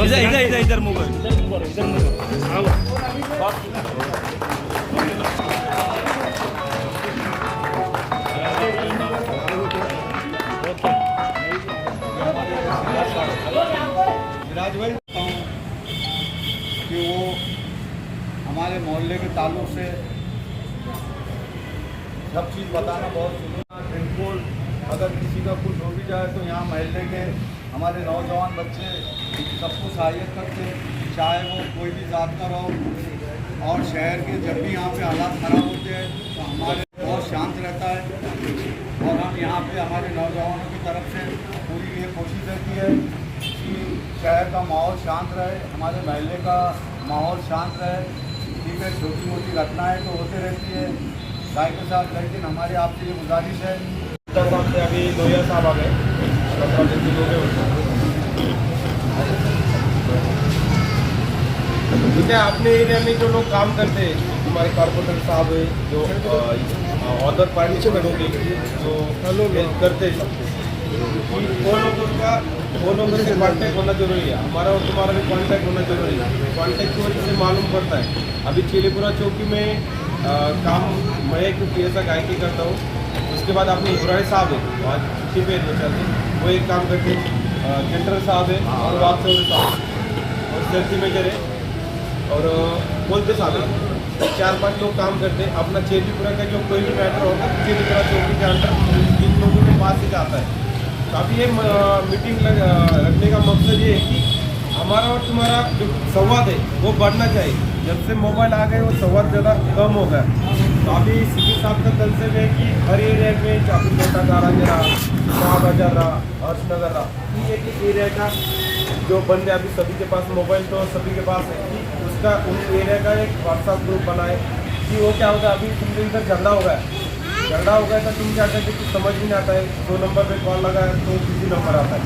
इधर मोबाइल विराज भाई कि वो हमारे मोहल्ले के ताल्लुक से सब चीज़ बताना बहुत बिल्कुल, अगर किसी का कुछ हो भी जाए तो यहाँ मोहल्ले के हमारे नौजवान बच्चे सबको सहायता करते, चाहे वो कोई भी जात का रहो। और शहर के जब भी यहाँ पे हालात ख़राब होते हैं तो हमारे बहुत शांत रहता है। और हम यहाँ पे हमारे नौजवानों की तरफ से पूरी ये कोशिश रहती है कि शहर का माहौल शांत रहे, हमारे मोहल्ले का माहौल शांत रहे। ठीक है, छोटी मोटी घटनाएँ तो होती रहती है गाय के साथ, लेकिन हमारे आपसे ये गुजारिश है। से अभी लोहिया साहब आ गए, 15 दिन हो गए। ठीक है, अपने एरिया में जो लोग काम करते हैं, हमारे कारपोरेटर साहब है जो अदर पार्टी से लोग जो हेल्प करते हैं सबको, वो लोगों से कॉन्टैक्ट होना जरूरी है। हमारा और तुम्हारा भी कॉन्टैक्ट होना जरूरी है। कॉन्टैक्ट की वजह से मालूम पड़ता है। अभी चेलीपुरा चौकी में काम मैं एक PSI गायकी करता हूँ। उसके बाद अपने इब्राहिम साहब है आज चीफ एडमिशन, वो एक काम करते हैं। जनरल साहब है और वाक चौधरी साहब और सेफ्टी मेजर है और बोलते साहब है। 4-5 लोग काम करते हैं। अपना चेलीपुरा का जो कोई भी मैटर होगा चेलीपुरा चौकी के अंदर इन लोगों के पास ही जाता है। तो अभी ये मीटिंग रखने का मकसद ये है कि हमारा और तुम्हारा जो संवाद है वो बढ़ना चाहिए। जब से मोबाइल आ गए वो संवाद ज़्यादा कम हो गया। तो अभी सीपी साहब का कंसेप्ट है कि हर एरिया में चापी कोटा गाराज रहा, शाहबाजार रहा, हर्षनगर रहा, ये एक एरिया का जो बंदे अभी सभी के पास मोबाइल तो सभी के पास है कि उसका उन एरिया का एक व्हाट्सअप ग्रुप बनाए कि वो क्या होगा। अभी तुमसे इधर झगड़ा हो गया तो तुम क्या कहते कि समझ भी नहीं आता है। 2 नंबर पे कॉल लगाया तो किसी नंबर आता है,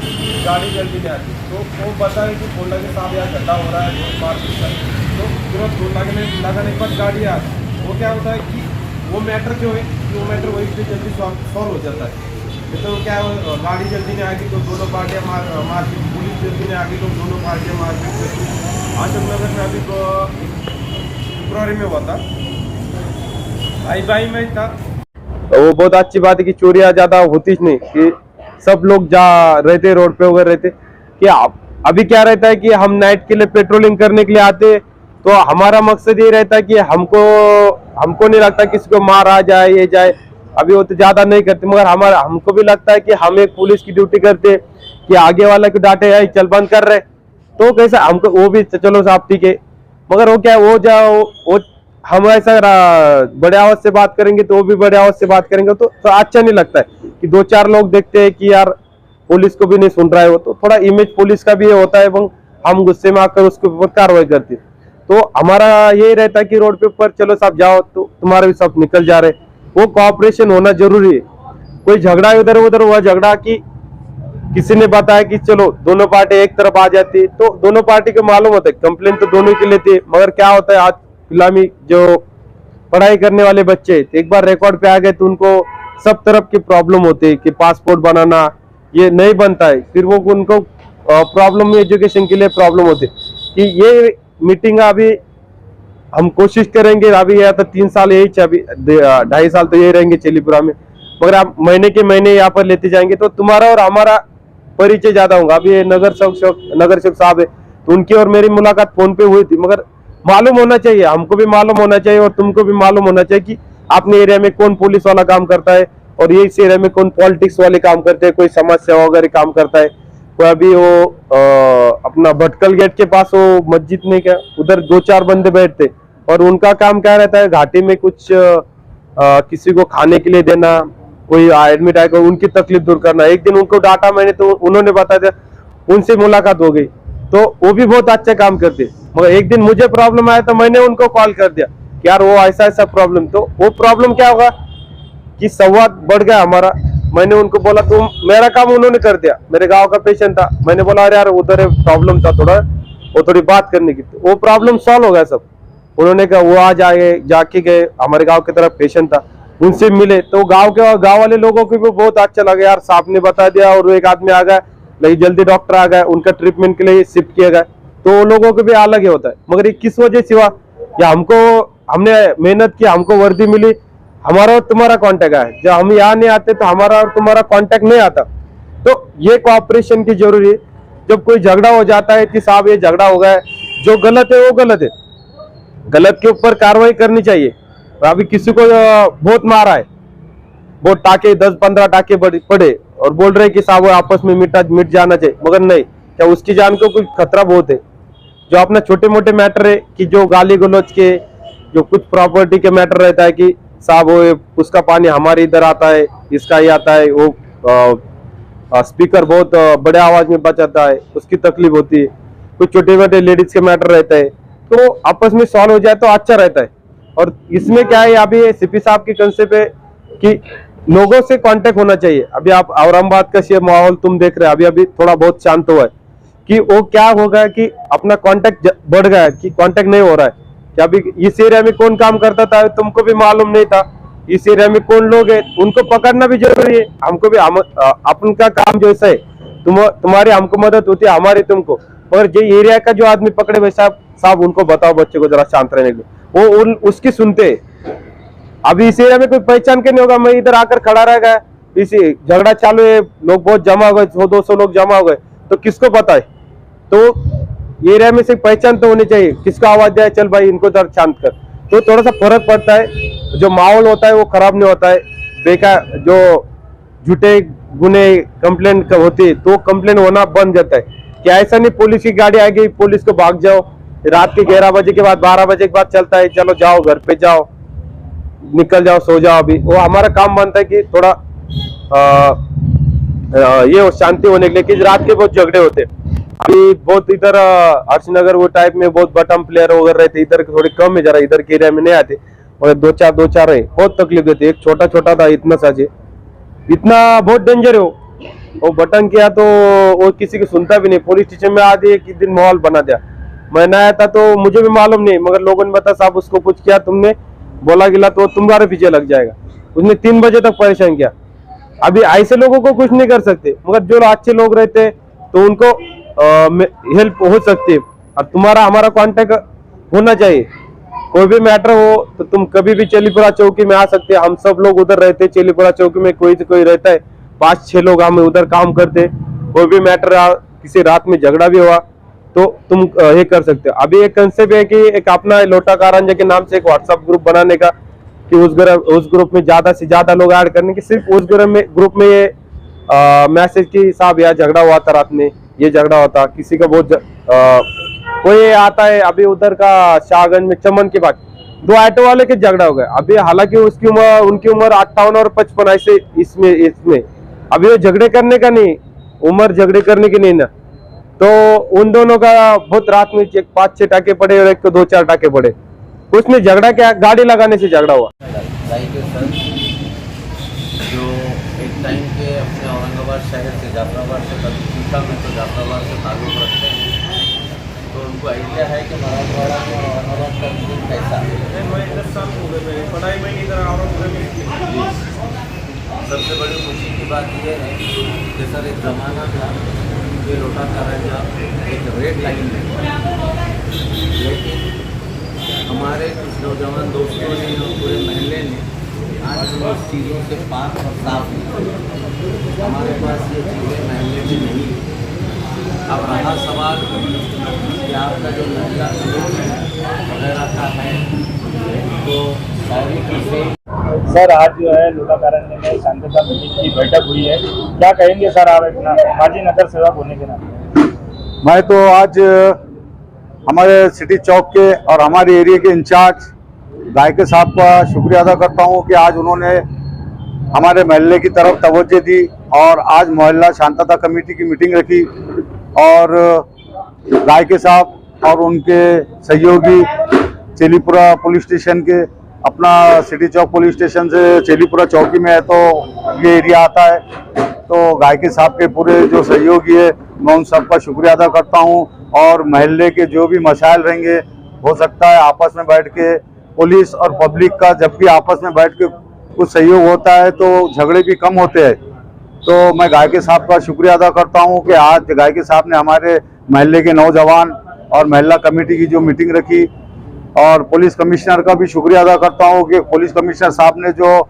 गाड़ी जल्दी नहीं आती। तो वो बताए कि बोला के साथ यहाँ झगड़ा हो रहा है, मारपीट है, तो तुरंत फोन लगाने के बाद गाड़ी आ वो क्या होता है कि वो मैटर जो है वो मैटर वही से जल्दी सॉल्व हो जाता है। तो क्या गाड़ी जल्दी नहीं आएगी तो दोनों पार्टियाँ मारपीट, पुलिस जल्दी नहीं आएगी तो दोनों पार्टियाँ मारपीट करती। अशोकनगर में अभी फेब्रुआरी में हुआ था, भाई में था। वो बहुत अच्छी बात है कि चोरियां ज्यादा होती नहीं, कि सब लोग जा रहते रोड पे वगैरह रहते। कि अभी क्या रहता है कि हम नाइट के लिए पेट्रोलिंग करने के लिए आते, तो हमारा मकसद ये रहता है कि हमको नहीं लगता किसी को मार आ जाए ये जाए। अभी वो तो ज्यादा नहीं करते, मगर हमको भी लगता है कि हम एक पुलिस की ड्यूटी करते कि आगे वाला को डांटे है चल बंद कर रहे, तो कैसा हमको वो भी चलो साहब ठीक है। मगर वो क्या वो हम ऐसा बड़े आवाज से बात करेंगे तो वो भी बड़े आवाज से बात करेंगे, तो अच्छा नहीं लगता है कि 2-4 लोग देखते हैं कि यार पुलिस को भी नहीं सुन रहा है वो, तो थोड़ा इमेज पुलिस का भी ये होता है এবং हम गुस्से में आकर उसके ऊपर कार्रवाई करते हैं। तो हमारा यही रहता है कि रोड पे ऊपर चलो साहब जाओ तो तुम्हारे भी सब निकल जा रहे, वो कोऑपरेशन होना जरूरी है। कोई झगड़ा इधर उधर हुआ झगड़ा कि किसी ने बताया कि चलो दोनों पार्टी एक तरफ आ जाती, तो दोनों पार्टी को मालूम होता है कंप्लेन तो दोनों के लेते, मगर क्या होता है आज फिलहाल जो पढ़ाई करने वाले बच्चे एक बार रिकॉर्ड पे आ गए तो उनको सब तरफ की प्रॉब्लम होती है कि पासपोर्ट बनाना ये नहीं बनता है, फिर वो उनको प्रॉब्लम एजुकेशन के लिए प्रॉब्लम होती है। कि ये मीटिंग अभी हम कोशिश करेंगे, अभी यह तो 3 साल यही, अभी 2.5 साल तो यही रहेंगे चेलीपुरा में, मगर आप महीने के महीने यहाँ पर लेते जाएंगे तो तुम्हारा और हमारा परिचय ज्यादा होगा। अभी ये नगर सेवक साहब है तो उनकी और मेरी मुलाकात फोन पे हुई थी, मगर मालूम होना चाहिए, हमको भी मालूम होना चाहिए और तुमको भी मालूम होना चाहिए कि अपने एरिया में कौन पुलिस वाला काम करता है और ये इस एरिया में कौन पॉलिटिक्स वाले काम करते हैं, कोई समस्या वगैरह काम करता है। तो अभी वो अपना भटकल गेट के पास वो मस्जिद में क्या उधर 2-4 बंदे बैठते और उनका काम क्या रहता है घाटी में कुछ किसी को खाने के लिए देना, कोई एडमिट आएगा उनकी तकलीफ दूर करना। एक दिन उनको डांटा मैंने तो उन्होंने बताया था, उनसे मुलाकात हो गई, तो वो भी बहुत अच्छा काम करते। मगर एक दिन मुझे प्रॉब्लम आया तो मैंने उनको कॉल कर दिया कि यार वो ऐसा प्रॉब्लम, तो वो प्रॉब्लम क्या होगा कि संवाद बढ़ गया हमारा। मैंने उनको बोला तुम, मेरा काम उन्होंने कर दिया, मेरे गांव का पेशेंट था, मैंने बोला अरे यार उधर प्रॉब्लम था थोड़ा, वो थोड़ी बात करने की, वो प्रॉब्लम सॉल्व हो गया सब। उन्होंने कहा वो आज आए जाके गए, हमारे गाँव की तरफ पेशेंट था उनसे मिले, तो गाँव वाले लोगों को भी बहुत अच्छा लगा, यार साहब ने बता दिया और एक आदमी आ गया, जल्दी डॉक्टर आ गया, उनका ट्रीटमेंट के लिए शिफ्ट किया गया। तो लोगों को भी अलग ही होता है। मगर ये किस वजह से हुआ? या हमने मेहनत की, हमको वर्दी मिली, हमारा और तुम्हारा कांटेक्ट है। जब हम यहाँ नहीं आते तो हमारा और तुम्हारा कांटेक्ट नहीं आता। तो ये कोऑपरेशन की जरूरी है। जब कोई झगड़ा हो जाता है कि साहब ये झगड़ा हो गया है, जो गलत है वो गलत है, गलत के ऊपर कार्रवाई करनी चाहिए। अभी किसी को बहुत मारा है, बहुत टाके 10-15 टाके पड़े और बोल रहे कि साहब वो आपस में मिट जाना चाहिए, मगर नहीं, क्या उसकी जान को कुछ खतरा बहुत है। जो अपना छोटे मोटे मैटर है कि जो गाली गलौज के, जो कुछ प्रॉपर्टी के मैटर रहता है कि साहब वो उसका पानी हमारे इधर आता है, इसका ही आता है, वो स्पीकर बहुत बड़े आवाज में बजाता है, उसकी तकलीफ होती है। कुछ छोटे मोटे लेडीज के मैटर रहते हैं, तो आपस में सॉल्व हो जाए तो अच्छा रहता है। और इसमें क्या है, अभी सीपी साहब की कंसेप्ट है कि लोगों से कांटेक्ट होना चाहिए। अभी आप औरंगाबाद का माहौल तुम देख रहे हैं, अभी अभी थोड़ा बहुत शांत हुआ है कि वो क्या होगा कि अपना कांटेक्ट बढ़ गया है कि कांटेक्ट नहीं हो रहा है कि अभी इस एरिया में कौन काम करता था तुमको भी मालूम नहीं था, इस एरिया में कौन लोग है उनको पकड़ना भी जरूरी है। हमको भी अपन का काम जैसा है, तुम्हारी हमको मदद होती है, हमारी तुमको। और जो एरिया का जो आदमी पकड़े वैसा साहब उनको बताओ बच्चे को जरा शांत रहने के लिए, वो उसकी सुनते है। अभी इस एरिया में कोई पहचान के नहीं होगा, मैं इधर आकर खड़ा रह गया, इसी झगड़ा चालू है, लोग बहुत जमा हो गए, 100-200 लोग जमा हो गए, तो किसको पता है? तो एरिया में से पहचान तो होनी चाहिए, किसको आवाज दिया चल भाई इनको जरा शांत कर, तो थोड़ा सा फर्क पड़ता है। जो माहौल होता है वो खराब नहीं होता है। बेकार जो झूठे गुने कंप्लेन होती है तो कंप्लेन होना बंद जाता है। क्या ऐसा नहीं पुलिस की गाड़ी आ गई पुलिस को भाग जाओ, रात के 11 बजे के बाद 12 बजे के बाद चलता है, चलो जाओ घर पे जाओ, निकल जाओ, सो जाओ। अभी वो हमारा काम बनता है कि थोड़ा ये शांति होने के लिए, कि रात के बहुत झगड़े होते हैं। अभी बहुत इधर हर्षनगर वो टाइप में बहुत बटम प्लेयर वगैरह रहते, इधर थोड़ी कम है, जरा इधर के एरिया में नहीं आते, और दो चार है, बहुत तकलीफ देती है। एक छोटा छोटा था इतना साजे, इतना बहुत डेंजर है वो बटन किया तो वो किसी की सुनता भी नहीं। पुलिस स्टेशन में आदि एक दिन माहौल बना दिया। मैं नया था तो मुझे भी मालूम नहीं, मगर लोगों ने बताया साहब उसको कुछ किया तुमने, बोला गिला तो तुम्हारे पीछे लग जाएगा। उसने 3 बजे तक परेशान किया। अभी ऐसे लोगों को कुछ नहीं कर सकते, मगर जो अच्छे लोग रहते तो उनको हेल्प हो सकती है। और तुम्हारा हमारा कांटेक्ट होना चाहिए, कोई भी मैटर हो तो तुम कभी भी चेलीपुरा चौकी में आ सकते हैं। हम सब लोग उधर रहते, चेलीपुरा चौकी में कोई तो कोई रहता है, 5-6 लोग हम उधर काम करते। कोई भी मैटर किसी रात में झगड़ा भी हुआ तो तुम ये कर सकते हो। अभी एक कंसेप्ट है कि एक अपना लोटा कारंजा के नाम से एक व्हाट्सएप ग्रुप बनाने का, कि उस ग्रुप में ज्यादा से ज्यादा लोग ऐड करने की। सिर्फ उस ग्रुप में ये मैसेज की साहब यहाँ झगड़ा हुआ था, रात में ये झगड़ा हुआ था, किसी का बहुत कोई आता है। अभी उधर का शाहगंज में चमन की बात, 2 ऑटो वाले के झगड़ा हो गया। अभी हालांकि उनकी उम्र 58 और 55 ऐसे इसमें अभी वो झगड़े करने का नहीं, उम्र झगड़े करने की नहीं ना। तो उन दोनों का बहुत रात में 5-6 टाके पड़े और एक को 2-4 टाके पड़े। कुछ नहीं, झगड़ा क्या, गाड़ी लगाने से झगड़ा हुआ। जो एक टाइम के अपने औरंगाबाद शहर से जाफराबाद से कलकत्ता में तो जाफराबाद से ताल्लुक़ रखते हैं, तो उनको आइडिया है कि मराठवाड़ा में और औरंगाबाद का रूल कैसा है। मैं 10 साल हो गए पढ़ाई में इधर औरंगाबाद में। सबसे बड़ी खुशी की बात यह है कि सर एक ज़माना था ये लोटा कारंजा एक रेड लाइन में, लेकिन हमारे कुछ नौजवान दोस्तों ने और पूरे महल्ले ने आज हम उस चीज़ों से पाक और साफ हैं। हमारे पास ये चीज़ें महल्ले में नहीं है। अब रहा सवाल कि आपका जो महिला वगैरह का है तो सारी चीज़ें। सर आज जो है लोटा कारंजा में शांतता मीटिंग की बैठक हुई है, क्या कहेंगे सर आप इतना माजी नगर सेवक होने के नाते? मैं तो आज हमारे सिटी चौक के और हमारे एरिया के इंचार्ज गायके साहब का शुक्रिया अदा करता हूं कि आज उन्होंने हमारे मोहल्ले की तरफ तवज्जो दी और आज मोहल्ला शांतता कमेटी की मीटिंग रखी। और गायके साहब और उनके सहयोगी चेलीपुरा पुलिस स्टेशन के, अपना सिटी चौक पुलिस स्टेशन से चेलीपुरा चौकी में है तो ये एरिया आता है, तो गायके साहब के पूरे जो सहयोगी है मैं उन सबका शुक्रिया अदा करता हूं। और महल्ले के जो भी मसाइल रहेंगे, हो सकता है आपस में बैठ के पुलिस और पब्लिक का जब भी आपस में बैठ के कुछ सहयोग होता है तो झगड़े भी कम होते हैं। तो मैं गायके साहब का शुक्रिया अदा करता हूं कि आज गायके साहब ने हमारे महल्ले के नौजवान और महिला कमेटी की जो मीटिंग रखी, और पुलिस कमिश्नर का भी शुक्रिया अदा करता हूँ कि पुलिस कमिश्नर साहब ने जो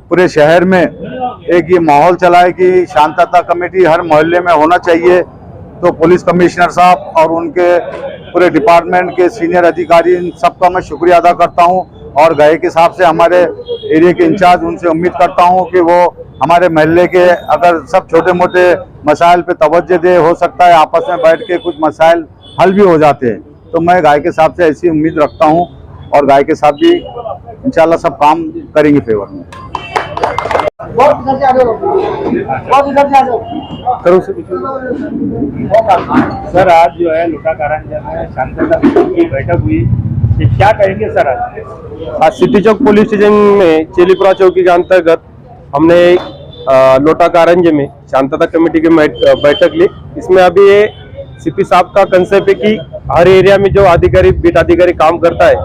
पूरे शहर में एक ये माहौल चलाए कि शांतता कमेटी हर मोहल्ले में होना चाहिए। तो पुलिस कमिश्नर साहब और उनके पूरे डिपार्टमेंट के सीनियर अधिकारी, इन सबका मैं शुक्रिया अदा करता हूं। और गए के हिसाब से हमारे एरिया के इंचार्ज, उनसे उम्मीद करता हूं कि वो हमारे महल्ले के अगर सब छोटे मोटे मसाइल पे तवज्जो दे, हो सकता है आपस में बैठ के कुछ मसाइल हल भी हो जाते हैं। तो मैं गाय के साहब से ऐसी उम्मीद रखता हूं और गाय के साहब भी इंशाल्लाह सब काम करेंगे फेवर में। सर आज जो है लोटा कारंजा में शांतता की बैठक हुई, ये क्या कहेंगे सर? आज सिटी चौक पुलिस स्टेशन में चेलीपुरा चौकी के अंतर्गत हमने लोटा कारंजे में शांतता कमेटी की बैठक ली। इसमें अभी ये सीपी साहब का कंसेप्ट है कि हर एरिया में जो अधिकारी, बीट अधिकारी काम करता है,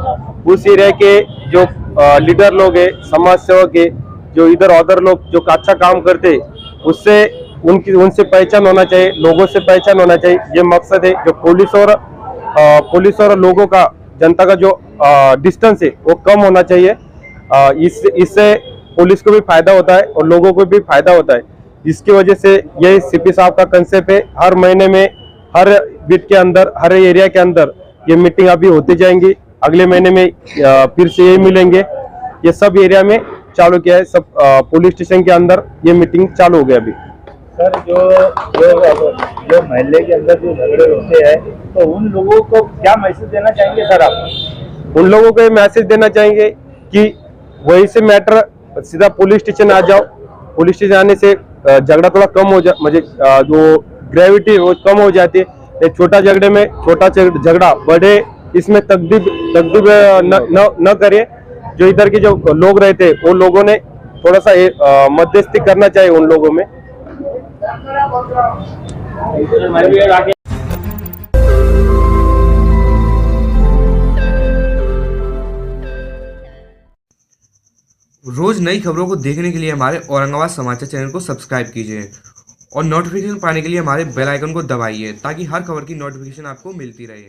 उस एरिया के जो लीडर लोग है, समाज सेवक है, जो इधर उधर लोग जो अच्छा काम करते, उससे उनसे पहचान होना चाहिए, लोगों से पहचान होना चाहिए। ये मकसद है। जो पुलिस और लोगों का, जनता का जो डिस्टेंस है वो कम होना चाहिए। इससे पुलिस को भी फायदा होता है और लोगों को भी फायदा होता है। इसकी वजह से ये सीपी साहब का कंसेप्ट है। हर महीने में हर बीट के अंदर, हर एरिया के अंदर ये मीटिंग अभी होती जाएंगी। अगले महीने में फिर से ये मिलेंगे। ये सब एरिया में चालू किया है। सब पुलिस स्टेशन के अंदर ये मीटिंग चालू हो गया अभी। सर जो महल्ले के अंदर जो झगड़े होते हैं, तो उन लोगों को क्या मैसेज देना चाहेंगे सर आप? उन लोगों को ये मैसेज देना चाहेंगे कि वही से मैटर सीधा पुलिस स्टेशन आ जाओ। पुलिस स्टेशन आने से झगड़ा थोड़ा कम हो मुझे जो ग्रेविटी वो कम हो जाती है। छोटा झगड़े में छोटा झगड़ा बढ़े, इसमें तकदीब न करे। जो इधर के जो लोग रहते हैं, वो लोगों ने थोड़ा सा मध्यस्थी करना चाहिए उन लोगों में। रोज नई खबरों को देखने के लिए हमारे औरंगाबाद समाचार चैनल को सब्सक्राइब कीजिए और नोटिफिकेशन पाने के लिए हमारे बेल आइकन को दबाइए ताकि हर खबर की नोटिफिकेशन आपको मिलती रहे।